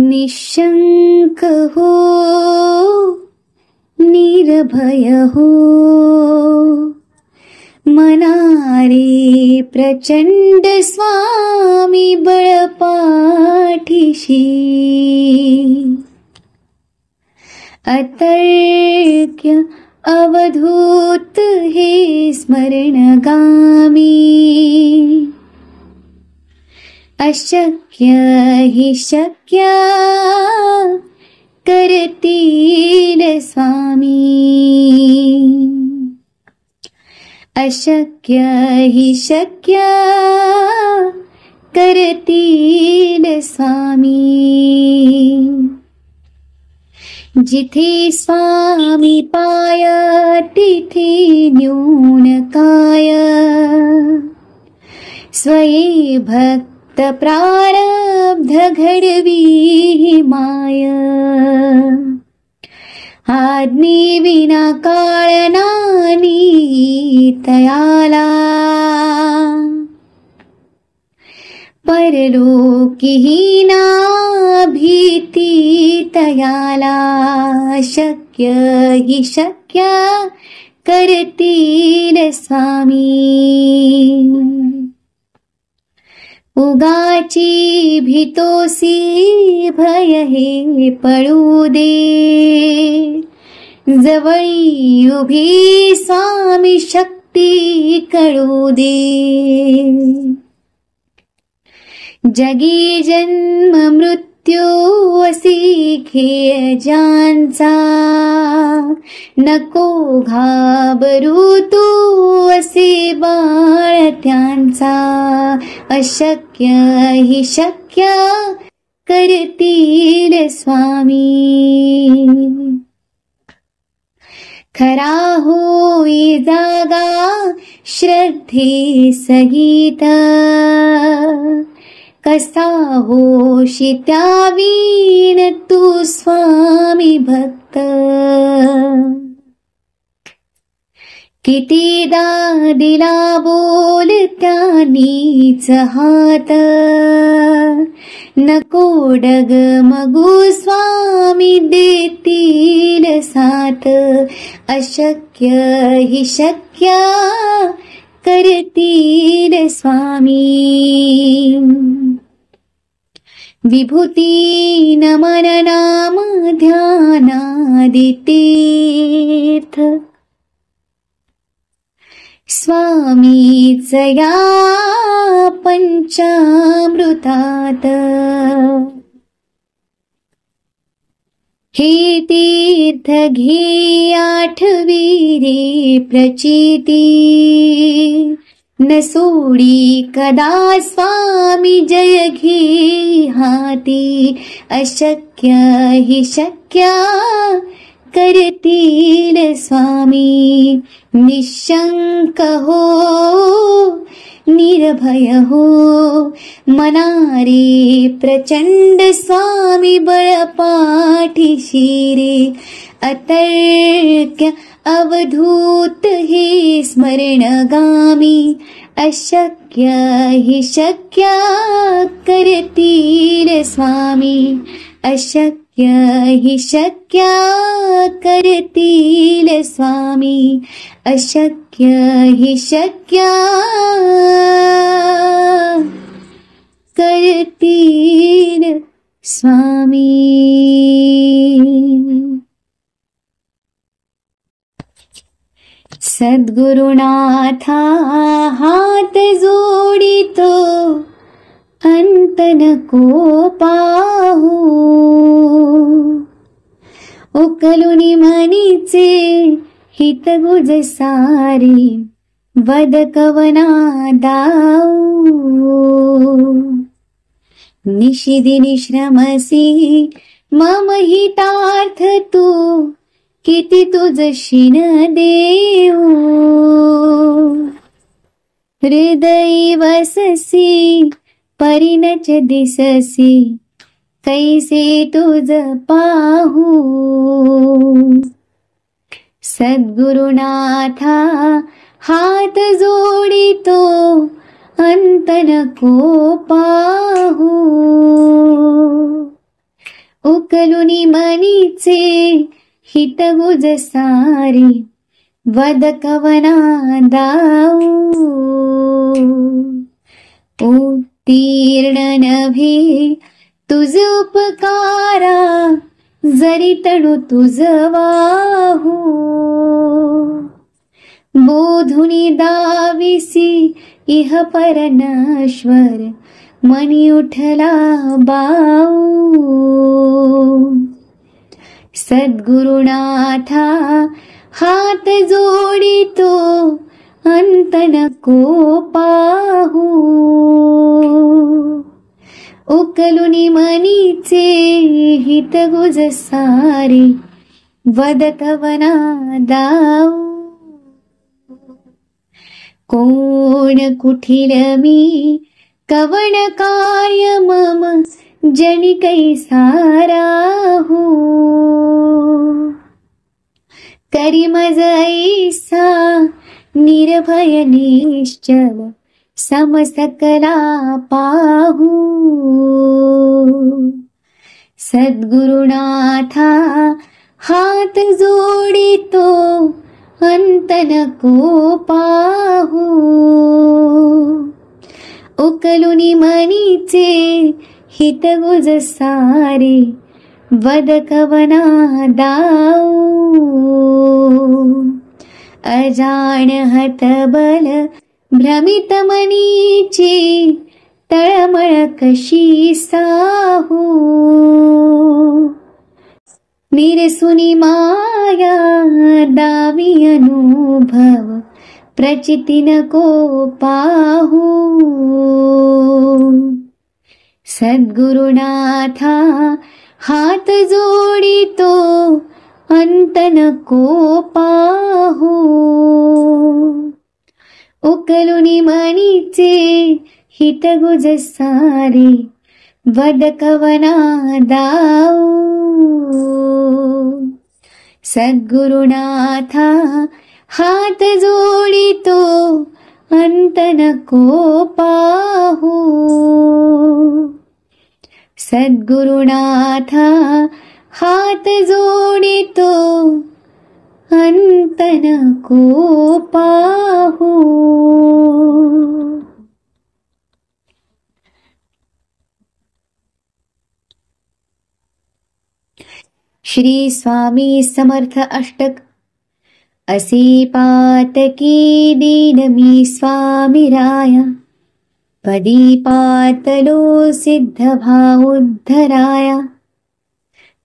निशंक हो निर्भय हो मनारे प्रचंड स्वामी बळ पाठीशी अतर्क्य अवधूत हे स्मरणगामी अशक्य हि शक्य करतील स्वामी अशक्य हि शक्य करतील स्वामी जिथे स्वामी पाय तिथे न्यून काय स्वये भक्त प्रारब्ध घडवी माय आज्ञे विना काळ नानी तयाला परलोकी ना भीती तयाला शक्य हि शक्य करतील स्वामी उगाची भीतोसी भय हे पळू दे जवळी उभी स्वामी शक्ती कळू दे जगी जन्म मृत्यू असी खेळ ज्यांचा नको घाबरू तू असे बाळ त्यांचा अशक्य हि शक्य करतील स्वामी खरा होई जागा श्रद्धे सहित कसा होशी त्यावीन तू स्वामी भक्त कितीदा दिला बोल त्यानीच हात नको डगमगू स्वामी देतील साथ अशक्य हि शक्य करतील स्वामी विभूती नमन नाम ध्यानादि तीर्थ स्वामीच या पंचामृतात हे तीर्थ घे आठवी रे प्रचिती न सोडी कदा स्वामी जय घे हाती अशक्य हि शक्य करतील स्वामी निशंक हो निर्भय हो मनारे प्रचंड स्वामी बळ पाठीशी रे अतर्क्य अवधूत हे स्मरणगामी अशक्य हि शक्य करतील स्वामी अशक्य हि शक्य करतील स्वामी अशक्य हि शक्य करतील स्वामी सद्गुरुनाथा हात जोडितो अंत नको पाहू उकलुनी मनीचे हित गुज सारी वद कवना दाऊ निशिदिनी श्रमसी मम हितार्थ तू किती तुझशीन देऊ हृदयी वससी परिणच दिससी कैसे तुझ पाहू सद्गुरुनाथा हात जोडितो अंत नको पाहू उकलुनी मनीचे हित गुज सारे, वद कवना दाऊ. उत्तीर्ण नव्हे तुझ उपकारा, जरी तडू तुझ वाहू. बोधुनी दाविसी इह परनश्वर, मनी उठला बाऊ. सद्गुरुनाथा हात जोडितो, अंत नको पाहू. उकलुनी मनीचे हित गुज सारे, वद कवना दाऊ. कोण कुठील मी कवण काय मम, जनी कैसा राहू. करी मज ऐसा निर्भय निश्चल, समसकला पाहू. सद्गुरुनाथा हात जोडितो, अंत नको पाहू. उकलुनी मनीचे हित गुज सारे, वद कवना दाऊ. अजान हतबल भ्रमित मनीची, तळमळ कशी साहू. निरसुनी माया दावी अनुभव, प्रचिती नको पाहू. सद्गुरुनाथा हात जोडितो, अंत नको पाहू. उकलुनी मनीचे हित गुज सारे, वद कवना दाऊ. सद्गुरुनाथा हात जोडितो, अंत नको पाहू. सद्गुरुनाथा हात जोडितो, अंत नको पाहू. श्री स्वामी समर्थ अष्टक. असे पातकी दीन मी स्वामीराया, पदी पातलो सिद्ध भावोद्धराया.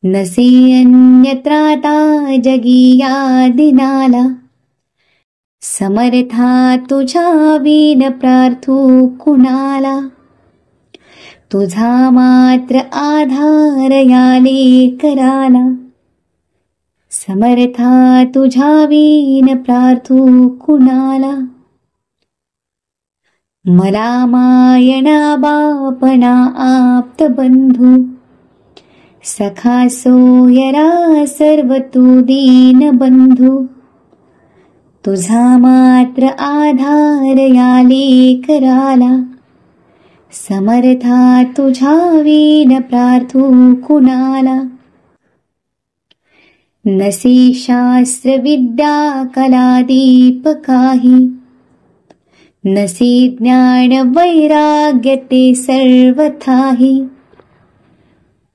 नसे अन्यत्राता जगिया दिनाला, समर्था तुझा विन प्रार्थू कुणाला. तुझा मात्र आधार याले कराला, समर्था तुझा विन प्रार्थू कुणाला. मला मायना बापना आप्त बंधू, सखा सोयरा सर्व तू दीन बंधू. तुझा मात्र आधार याले कराला, समर्था तुझा विन प्रार्थू कुणाला. नसे शास्त्र विद्या कला दीप काही, नसे ज्ञान वैराग्य ते सर्वथाही.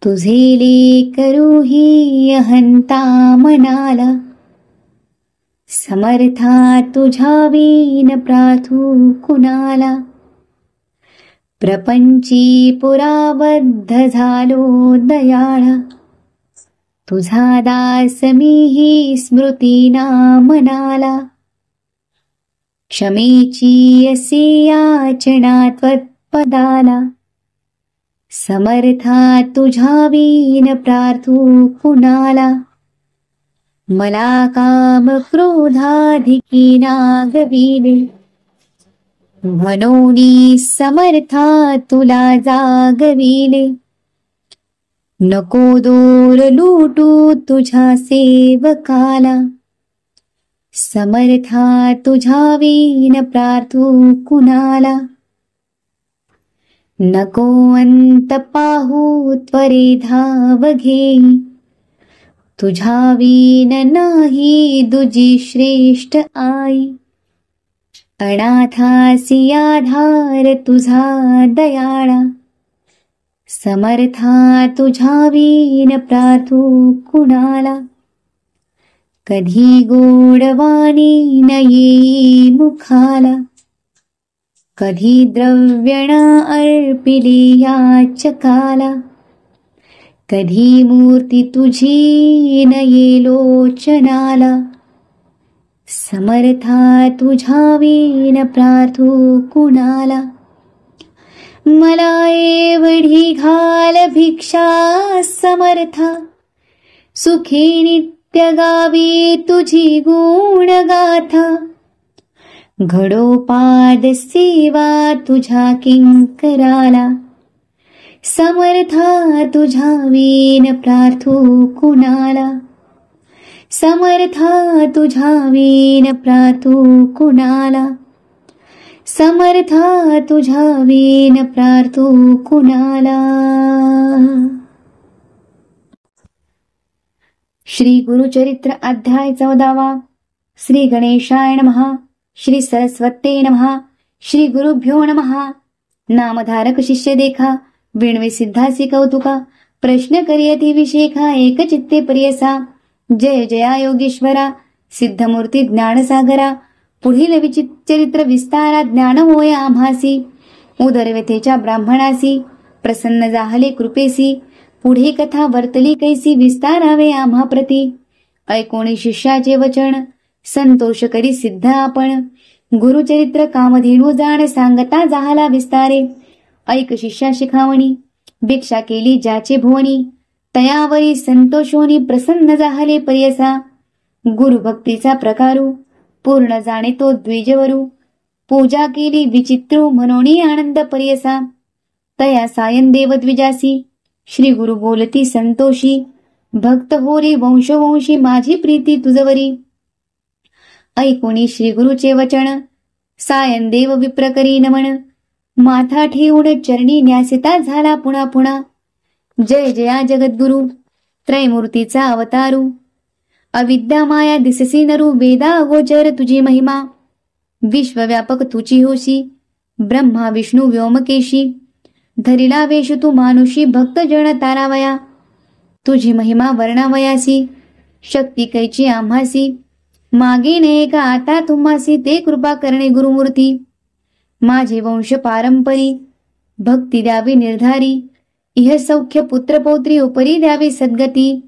तुझे लेकरू ही अहंता मनाला, समर्था तुझा विन प्रार्थू कुणाला. प्रपंची पुराबद्ध झालो दयाळा, तुझा दास मीही स्मृतीना मनाला. क्षमेची असे याचना त्वत्पदाला, समर्था तुझा विन प्रार्थू कुणाला. मला काम क्रोधाधिकी नागविले, मनोनी समर्था तुला जागविले. नको दोर लूटू तुझ्या सेवकाला, समर्था तुझा विन प्रार्थू कुणाला. नको अंत पाहू त्वरे धाव घेई, तुझ्या विन नाही दुजी श्रेष्ठ आई. अनाथासी आधार तुझा दयाळा, समर्था तुझ्या विन प्रार्थू कुणाला. कधी गोडवाणी न येई मुखाला, कधी द्रव्यण अर्पिले याचकाला. कधी मूर्ती तुझी न ये लोचनाला, समर्था तुझ्या विन प्रार्थू कुणाला. मला एवढी घाल भिक्षा समर्था, सुखी नित्य गावी तुझी गुणगाथा. घडोपाद सेवा तुझ्या किंकराला, समर्था तुझ्या विन प्रार्थू कुणाला. समर्था तुझ्या विन प्रार्थू कुणाला. समर्था तुझ्या विन प्रार्थू कुणाला. श्री गुरुचरित्र अध्याय 14. श्री गणेशाय नमः. श्री सरस्वते नमः. श्री गुरुभ्यो नमः. नामधारक शिष्य देखा, विणवे सिद्धासी कौतुका. प्रश्न करियती विशेखा, एक चित्ते प्रियसा. जय जया योगेश्वरा, सिद्धमूर्ती ज्ञानसागरा. पुढील चरित्र विस्तारा, ज्ञान होय आम्हासी. उदरव्यथेच्या ब्राह्मणासी, प्रसन्न जाहले कृपेसी. पुढे कथा वर्तली कैसी, विस्तारावे आम्हा प्रती. ऐकोणी शिष्याचे वचन, संतोष करी सिद्ध आपण. गुरुचरित्र कामधेनू जाण, सांगता जाहला विस्तारे. ऐक शिष्या शिखावणी, भिक्षा केली ज्याचे भुवनी. तयावरी संतोषोनी, प्रसन्न जाहले प्रियसा. गुरुभक्तीचा प्रकारू, पूर्ण जाणे तो द्विजवरू. पूजा केली विचित्रू, म्हणोनी आनंद प्रियसा. तया सायन देव द्विजासी, श्री गुरु बोलती संतोषी. भक्त हो रे वंशवंशी, माझी प्रीती तुझवरी. ऐकोणी श्री गुरुचे वचन, सायन देव विप्रकरी नमन. माथा ठेवून चरणी न्यासिता झाला पुन्हा पुन्हा. जय जया जगद्गुरु, त्रैमूर्तीचा अवतारू. अविद्या माया दिससी नरू, वेदा अगोचर तुझी महिमा. विश्वव्यापक तुची होशी, ब्रह्मा विष्णू व्योमकेशी. धरिला वेश तू मानुषी, भक्त जन तारावया. तुझी महिमा वर्णावयासी, शक्ती कैची आम्हासी. मागे नये का आता तुम्हासी, ते कृपा करणे गुरुमूर्ती. माझे वंश पारंपरी, भक्ती द्यावी निर्धारी. इह सौख्य पुत्रपौत्री, उपरी द्यावी सद्गती.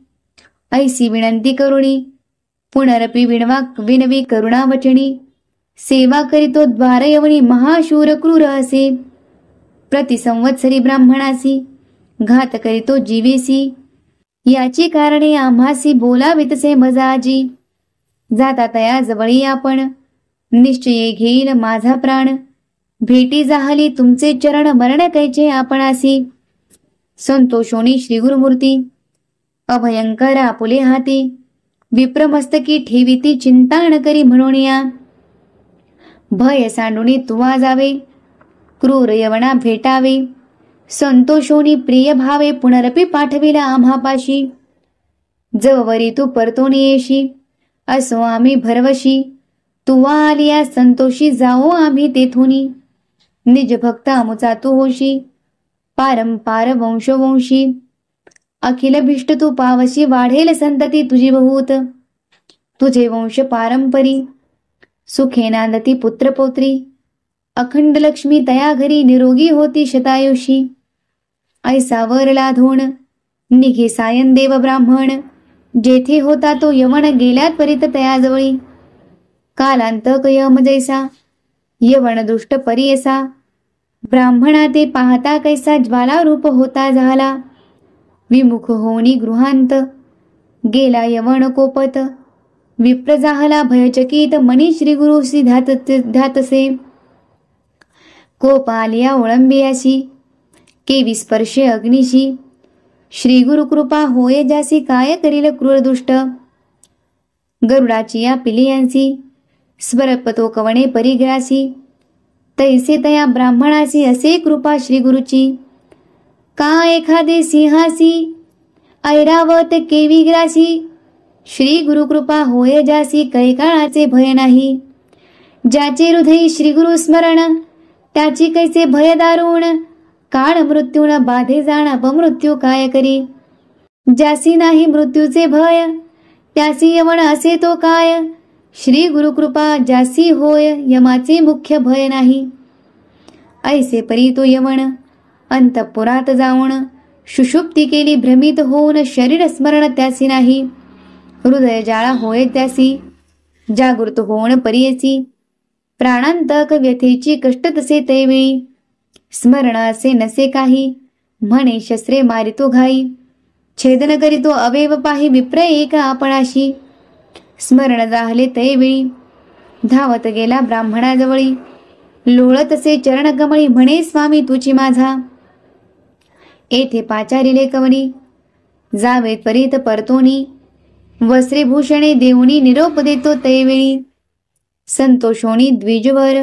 ऐसी विनंती करुणी, पुनरपि विनवी करुणा वचनी. सेवा करीतो द्वार यवनी, महाशूर क्रूर असे. प्रति संवत्सरी ब्राह्मणासी, घात करीतो जीवेसी. याची कारणे आम्हासी, बोलावितसे मजाजी. जाता तया जवळी आपण, निश्चये घेईल माझा प्राण. भेटी जाहली तुमचे चरण, मरण कैचे आपणासी. संतोषोनी श्री गुरुमूर्ती, अभयंकर आपुले हाती. विप्रमस्तकी ठेविती, चिंता न करी म्हणोनिया. भय सांडुनी तुवा जावे, क्रूर यवना भेटावे. संतोषोनी प्रिय भावे, पुनरपि पाठविला आम्हापाशी. जववरी तू परतोन येशी, असो आम्ही भरवशी. तुवा आलिया संतोषी, जाओ आम्ही तेथुनी. निज भक्त आमुचा तू होशी, पारंपार वंशवंशी. अखिल भिष्ट तू पावशी, वाढेल संतती तुझी बहुत. तुझे वंश पारंपरी, सुखे नांदती पुत्रपौत्री. अखंड लक्ष्मी तया घरी, निरोगी होती शतायुषी. ऐसा वर लाधोण, निघे सायन देव ब्राह्मण. जेथे होता तो यवन, गेल्यात परित तयाजवळी. कालांतक यम जैसा, यवन दुष्ट परियसा. ब्राह्मणा ते पाहता कैसा, ज्वाला रूप होता झाला. विमुख होनी गृहांत, गेला यवन कोपत. विप्र जाहला भयचकित, मनी श्री गुरुसी ध्यातसे. कोप आलिया ओळंबियाशी, केवी स्पर्शे अग्निशी. श्री गुरु कृपा होय जासी, काय करील क्रूर दुष्ट. गरुडाची या पिलियांसी, स्वरपतो कवणे परिग्रासी. तैसे तया ब्राह्मणासी असे कृपा श्री गुरुची. का एखादे सिंहासी ऐरावत केवी ग्रासी. श्री गुरु कृपा होय जासी कैकाळाचे भय नाही. ज्याचे हृदयी श्री गुरु स्मरण त्याची कैसे भय दारुण. काळ मृत्यून बाधे जाण अपमृत्यू काय करी. ज्यासी नाही मृत्यूचे भय त्यासी यवण असे तो काय. श्री गुरु कृपा ज्यासी होय यमाचे मुख्य भय नाही. ऐसे परी तो यवण अंतपुरात जाऊन सुषुप्ती केली भ्रमित होऊन शरीर स्मरण त्यासी नाही. हृदय जाळा होय त्यासी जागृत होऊन परियेसी. प्राणांतक व्यथेची कष्ट तसे तैवेळी. स्मरण असे नसे काही म्हणे शस्त्रे मारितो घाई. छेदन करीतो अवेव पाही विप्र एक आपणाशी. स्मरण राहिले तैवेळी धावत गेला ब्राह्मणाजवळी. लोळतसे चरण कमळी म्हणे स्वामी तुची माझा. येथे पाचारिले कवणी जावे त्वरित परतोनी. वस्त्रे भूषणे देऊनी निरोप देतो तैवेळी. संतोषोनी द्विजवर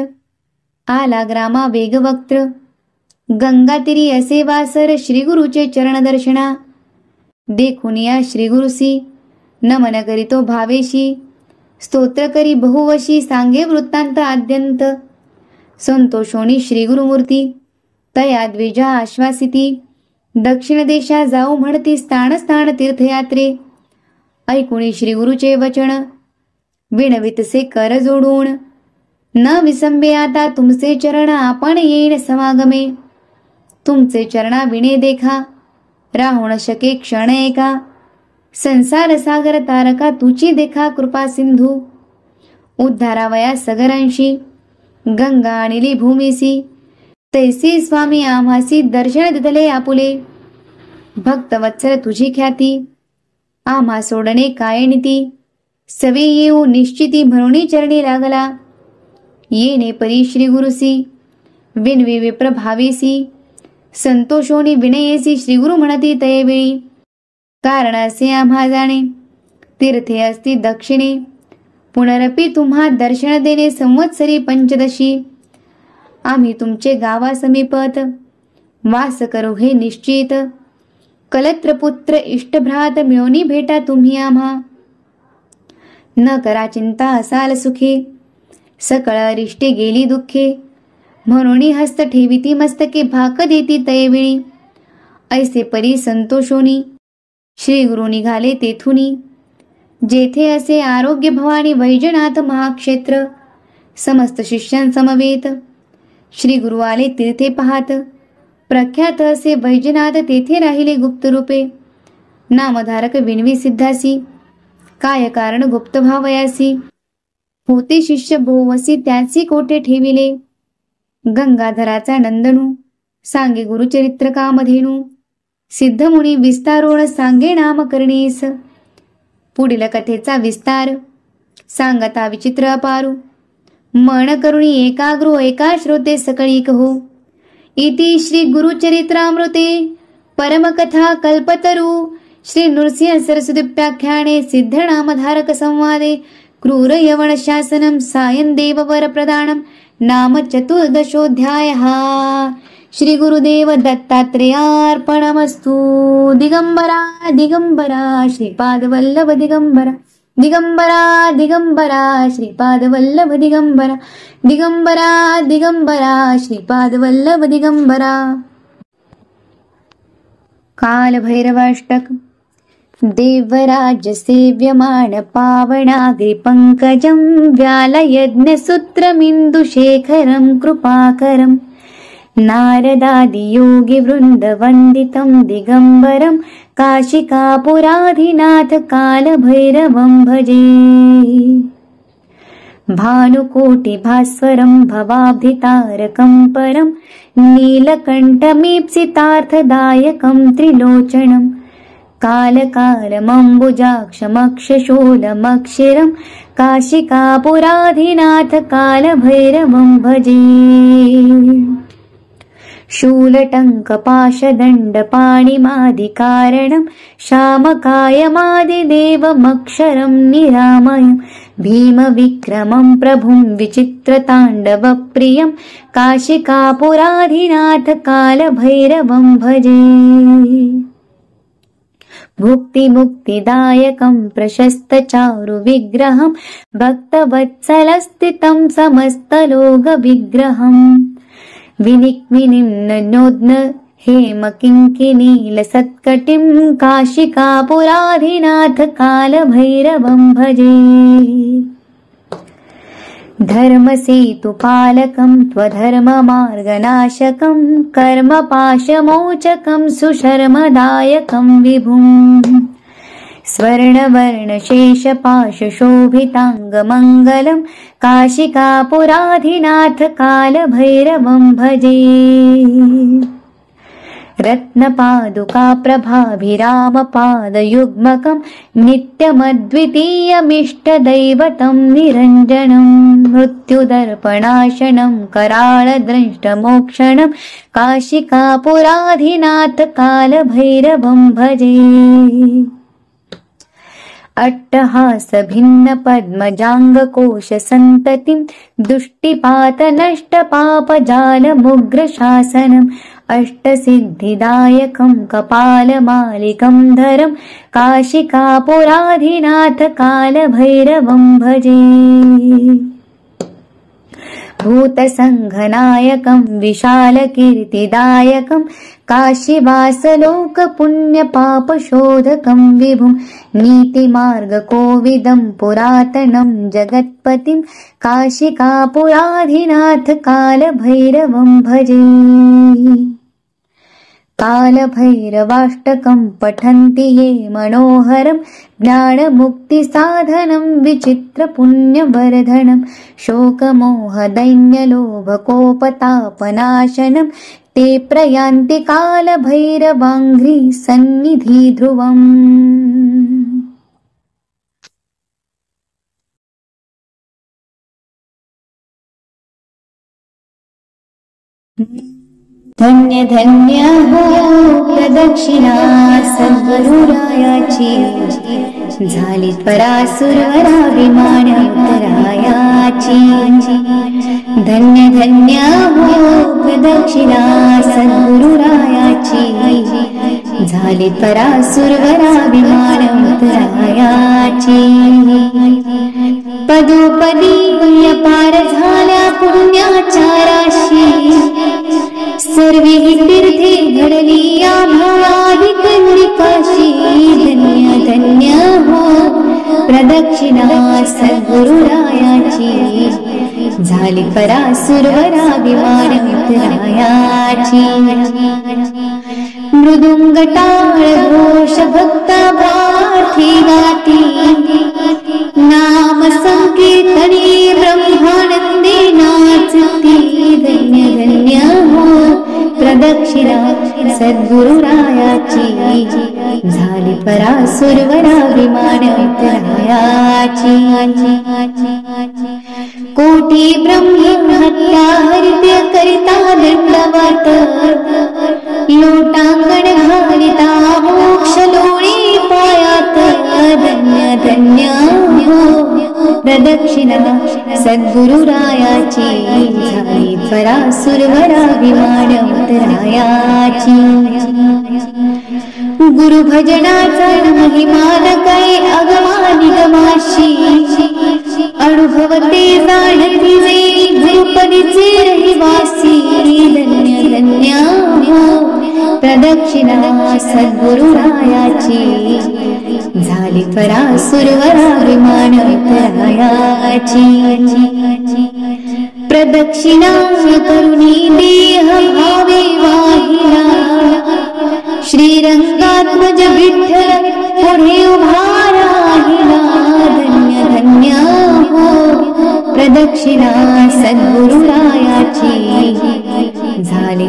आला ग्रामा वेगवक्त्र. गंगातीरी असे वासर श्रीगुरुचे चरण दर्शना. देखून या श्रीगुरुसी नमन करीतो भावेशी. स्तोत्र करी बहुवशी सांगे वृत्तांत आद्यंत. संतोषोनी श्रीगुरुमूर्ती तया द्विजा आश्वासिती. दक्षिण देशा जाऊ म्हणती स्थान स्थान तीर्थयात्रे. ऐकुणी श्रीगुरुचे वचन विणवितसे कर जोडून. न विसंबे आता तुमचे चरण आपण येईन समागमे. तुमचे चरणा विणे देखा राहू न शके क्षण एका. संसार सागर तारका तुची देखा कृपा सिंधू. उद्धारावया सगरांशी गंगा आणिली भूमीसी. तैसी स्वामी आम्हासी दर्शन दिदले आपुले. भक्तवत्सल तुझी ख्याती आम्हा सोडणे काय नीती. सवे येऊ निश्चिती म्हणून चरणी लागला. येणे परी श्री गुरुसी विनवी विप्र भावेसी. संतोषोनी विनयेसी श्रीगुरु म्हणती तयवेळी. कारण असे आम्हा जाणे तीर्थे असती दक्षिणे. पुनरपी तुम्हा दर्शन देणे संवत्सरी पंचदशी. आम्ही तुमचे गावा समीपत वास करू हे निश्चित. कलत्रपुत्र इष्टभ्रात मिळवणी भेटा तुम्ही आम्हा. न करा चिंता असाल सुखे सकळ अरिष्टे गेली दुःखे. म्हणून हस्त ठेविती मस्तके भाक देती तयवेळी. ऐसे परी संतोषोनी श्री गुरु निघाले तेथुनी. जेथे असे आरोग्य भवानी वैजनाथ महाक्षेत्र. समस्त शिष्यांसमवेत श्री गुरु आले तीर्थे पाहात. प्रख्यात असे वैजनाथ तेथे राहिले गुप्त रूपे. नामधारक विनवी सिद्धासी काय कारण गुप्त भावयासी. होते शिष्य बहुवसी त्याची कोठे ठेविले. गंगाधराचा नंदनू सांगे गुरुचरित्र कामधेनू. सिद्धमुनी विस्तारोण सांगे नामकरणीस. पुढील कथेचा विस्तार सांगता विचित्र अपारू. मन करुणी एकाग्रो एका श्रोते सकळी कहो. इति श्री गुरुचरित्रामृते परमकथा कल्पतरू श्री नृसिंह सरस्वतीप्याख्याने सिद्धनामधारक संवादे क्रूर यवण शासनम सायं देववर प्रदानम नाम चतुर्दशोऽध्यायः. श्री गुरुदेव दत्तात्रेयार्पणमस्तु. दिगंबरा दिगंबरा श्रीपादवल्लभ दिगंबरा. दिगंबरा दिगंबरा श्रीपादवल्लभ दिगंबरा. दिगंबरा दिगंबरा श्रीपादवल्लभ दिगंबरा. कालभैरवाष्टक. देवराज सेव्यमाण पावनाग्रि पंकजं व्यालयज्ञसूत्रमिन्दुशेखरं कृपाकरं. नारदादि योगी वृंद वंदितं दिगंबरं. काशिकापुराधिनाथ कालभैरवं भजे. भानुकोटि भास्वरं भवाब्धितारकं परं. नीलकण्ठमीप्सितार्थदायकं त्रिलोचनं. कालकालमम्बुजाक्षमक्षशूलमक्षिरं. काशिकापुराधिनाथ कालभैरवं भजे. शूलटङ्कपाशदण्डपाणिमादिकारणं श्यामकायमादिदेवमक्षरं निरामयं भीमविक्रमं प्रभुं विचित्रताण्डवप्रियं काशिकापुराधिनाथ कालभैरवं भजे। भुक्तिमुक्तिदायकं प्रशस्तचारुविग्रहं भक्तवत्सलस्थितं समस्तलोकविग्रहम् विनिक्मिनिम्नोद्न हेमकिङ्किनीलसत्कटिं काशिकापुराधिनाथ कालभैरवं भजे। धर्मसेतुपालकं त्वधर्ममार्गनाशकं कर्मपाशमोचकं सुशर्मदायकं विभुं स्वर्णवर्णशेषपाशशोभिताङ्गमङ्गलं काशिकापुराधिनाथ कालभैरवं भजे। रत्नपादुकाप्रभाभिरामपादयुग्मकं नित्यमद्वितीयमिष्टदैवतं निरञ्जनं मृत्युदर्पणाशनं कराळद्रष्टमोक्षणं काशिकापुराधिनाथ कालभैरवं भजे। अट्टहासभिन्नपद्मजाङ्गकोशसन्ततिं दुष्टिपातनष्टपापजालमुग्रशासनम् अष्टसिद्धिदायकं कपालमालिकं धरं काशिकापुराधिनाथ कालभैरवं भजे। भूतसङ्घनायकं विशालकीर्तिदायकं काशीवासलोकपुण्यपापशोधकं विभुं नीतिमार्गकोविदं पुरातनं जगत्पतिं काशिकापुराधिनाथ कालभैरवं भजे। कालभैरवाष्टकं पठन्ति ये मनोहरं ज्ञानमुक्तिसाधनं विचित्रपुण्यवर्धनं शोकमोहदैन्यलोभकोपतापनाशनं ते प्रयान्ति कालभैरवाङ्घ्रि सन्निधि ध्रुवम्। धन्य धन्य हो प्रदक्षिणा सद्गुरुरायाची झाली परासुरवराभिमान उत्तरायाची। धन्य धन्य हो प्रदक्षिणा सद्गुरुरायाची झाली परासुरवराभिमान उत्तरायाची। पदोपदी पार झाल्या पुण्याचाराशी सर्वे तीर्थे घडली या भावाधिकंडिकाशी। धन्य धन्य हो प्रदक्षिणा सद्गुरुरायाची झाली परासुरवराभिमान उत्तरायाची। मृदुंगटाळ घोष भक्ता पाठी गाती नाम संकीर्तने ब्रह्मानंदे नाचती। धन्य धन्य हो प्रदक्षिणा सद्गुरुरायाची झाली परासुरवराभिमान उत्तरायाची। कोटी ब्रह्महत्या हरित्य करिता दंडवत लोटांगण घालिता मोक्ष लोणी पायात। धन्य धन्य हो प्रदक्षिणा सद्गुरुरायाची झाली परासुरवराभिमान उत्तरायाची। गुरुभजनाचा महिमा काय अगमानिगमाशी अनुभवते जाणती जे गुरुपदीचे रहिवासी। धन्य धन्य हो प्रदक्षिणा सद्गुरुरायाची झाली परासुरवराभिमान उत्तरायाची। प्रदक्षिणा करुणी देह भावे वाहिला श्रीरंगात्मज विठ्ठल पुढे उभा राहिला। धन्य धन्य हो प्रदक्षिणा सद्गुरुरायाची झाली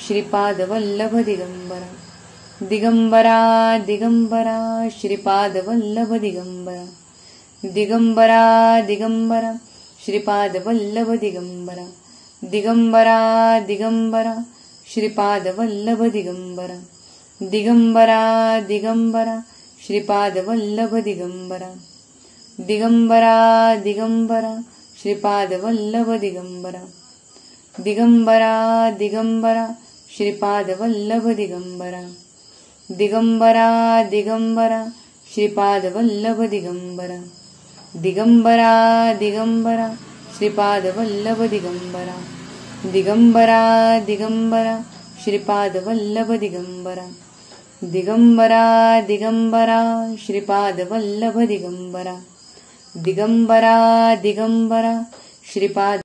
श्रीपादवल्लभ दिगंबरा दिगंबरा दिगंबरा श्रीपादवल्लभ दिगंबरा दिगंबरा दिगंबरा श्रीपादवल्लभ दिगंबरा दिगंबरा दिगंबरा श्रीपादवल्लभ दिगंबरा दिगंबरा दिगंबरा श्रीपादवल्लभ दिगंबरा दिगंबरा दिगंबरा श्रीपादवल्लभ दिगंबरा दिगंबरा दिगंबरा श्रीपादवल्लभ दिगंबरा दिगंबरा दिगंबरा श्रीपादवल्लभ दिगंबरा दिगंबरा दिगंबरा श्रीपादवल्लभ दिगंबरा दिगंबरा दिगंबरा श्रीपादवल्लभ दिगंबरा दिगंबरा दिगंबरा श्रीपादवल्लभ दिगंबरा दिगंबरा दिगंबरा श्रीपाद